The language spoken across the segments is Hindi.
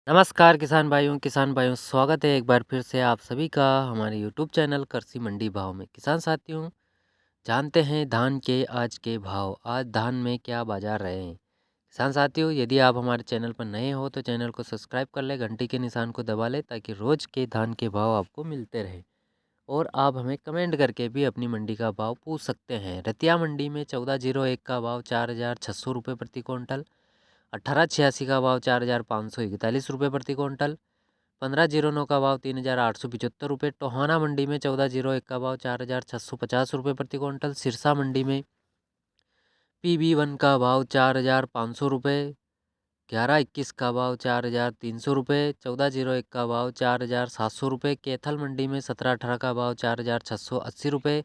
नमस्कार किसान भाइयों स्वागत है एक बार फिर से आप सभी का हमारे यूट्यूब चैनल कृषि मंडी भाव में। किसान साथियों, जानते हैं धान के आज के भाव। आज धान में क्या बाजार रहे हैं। किसान साथियों, यदि आप हमारे चैनल पर नए हो तो चैनल को सब्सक्राइब कर ले, घंटी के निशान को दबा ले ताकि रोज़ के धान के भाव आपको मिलते रहे। और आप हमें कमेंट करके भी अपनी मंडी का भाव पूछ सकते हैं। रतिया मंडी में 1401 का भाव 4600 रुपये प्रति क्विंटल, 1886 का भाव 4541 रुपये प्रति क्विंटल, 1509 का भाव 3875 रुपये। टोहाना मंडी में 1401 का भाव 4650 रुपये प्रति क्विंटल। सिरसा मंडी में PB1 का भाव 4500 रुपये, 1121 का भाव 4300 रुपये, 1401 का भाव 4700 रुपये। कैथल मंडी में 1718 का भाव 4680 रुपये।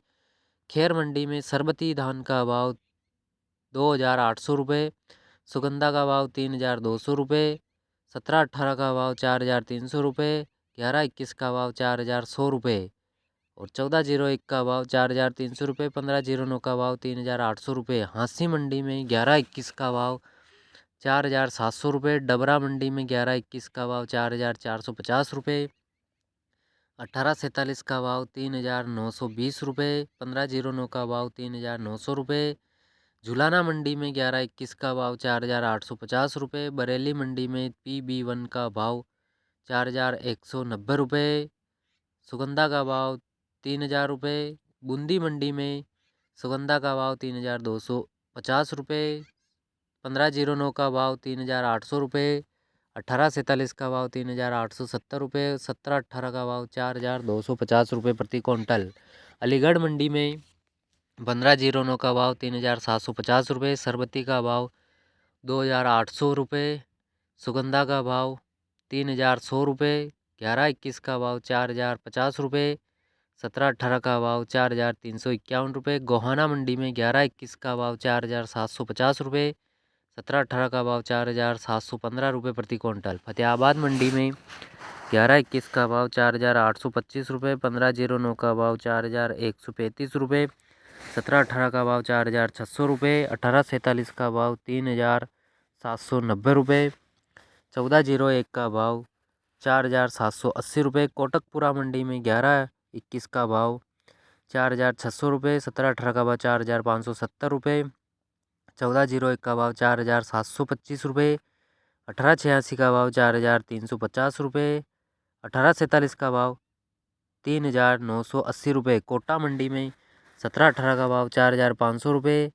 खेर मंडी में सरबती धान का भाव 2800 रुपये, सुगंधा का भाव 3200 रुपये, 1718 का भाव 4300 रुपये, 1121 का भाव 4100 रुपये और 1401 का भाव 4300 रुपये, 1509 का भाव 3800 रुपये। हांसी मंडी में 1121 का भाव 4700 रुपये, डबरा मंडी में 1121 का भाव 4450 रुपये, 1847 का भाव 3920 रुपये, 1509 का भाव 3900 रुपये। झुलाना मंडी में 1121 का भाव 4850 रुपये, बरेली मंडी में PB1 का भाव 4190 रुपये, सुगंधा का भाव 3000 रुपये। बूंदी मंडी में सुगंधा का भाव 3250 रुपये, 1509 का भाव 3800 रुपये, 1847 का भाव 3870 रुपये, 1718 का भाव 4250 रुपये प्रति क्विंटल। अलीगढ़ मंडी में 1509 का भाव 3750 रुपये, सरबती का भाव 2800 रुपये, सुगंधा का भाव 3100 रुपये, 1121 का भाव 4050 रुपये, 1718 का भाव 4351 रुपये। गोहाना मंडी में 1121 का भाव 4750 रुपये, 1718 का भाव 4715 रुपये प्रति क्विंटल। फतेहाबाद मंडी में 1121 का भाव 4825 रुपये, 1509 का भाव 4135 रुपये, 1718 का भाव 4600 रुपये, 1847 का भाव 3790 रुपये, 1401 का भाव 4780 रुपये। कोटकपुरा मंडी में 1121 का भाव 4600 रुपये, 1718 का भाव 4570 रुपये, 1401 का भाव 4725 रुपये, 1886 का भाव 4350 रुपये, 1847 का भाव 3980 रुपये। कोटा मंडी में 1718 का भाव 4500 रुपये,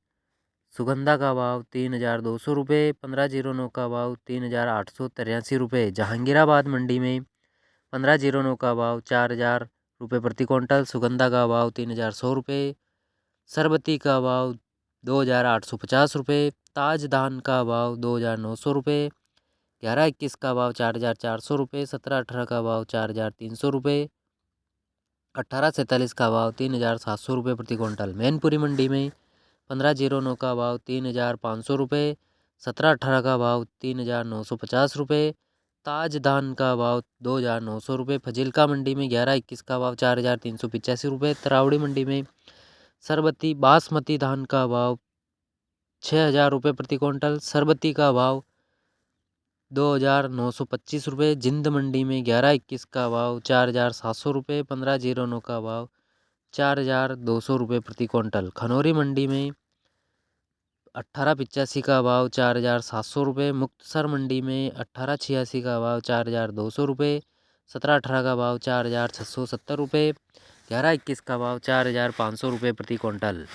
सुगंधा का भाव 3200 रुपये, 1509 का भाव 3883 रुपये। जहांगीराबाद मंडी में 1509 का भाव 4000 रुपये प्रति क्विंटल, सुगंधा का भाव 3100 रुपये, सरबती का भाव 2850 रुपये, ताज धान का भाव 2900 रुपये, 1121 का भाव 4400 रुपये, 1718 का भाव 4300 रुपये, 1847 का भाव 3700 रुपये प्रति क्विंटल। मैनपुरी मंडी में 1509 का भाव 3500 रुपये, 1718 का भाव 3950 रुपये, ताज धान का भाव 2900 रुपये। फजीलका मंडी में 1121 का भाव 4385 रुपये। तरावड़ी मंडी में सरबती बासमती धान का भाव 6000 रुपये प्रति क्विंटल, सरबती का भाव 2925 रुपये। जिंद मंडी में 1121 का भाव 4700 रुपये, 1509 का भाव 4200 रुपये प्रति क्विंटल। खनौरी मंडी में 1885 का भाव 4700 रुपये, मुक्तसर मंडी में 1886 का भाव 4200 रुपये, 1718 का भाव 4670 रुपये, 1121 का भाव 4500 रुपये प्रति क्विंटल।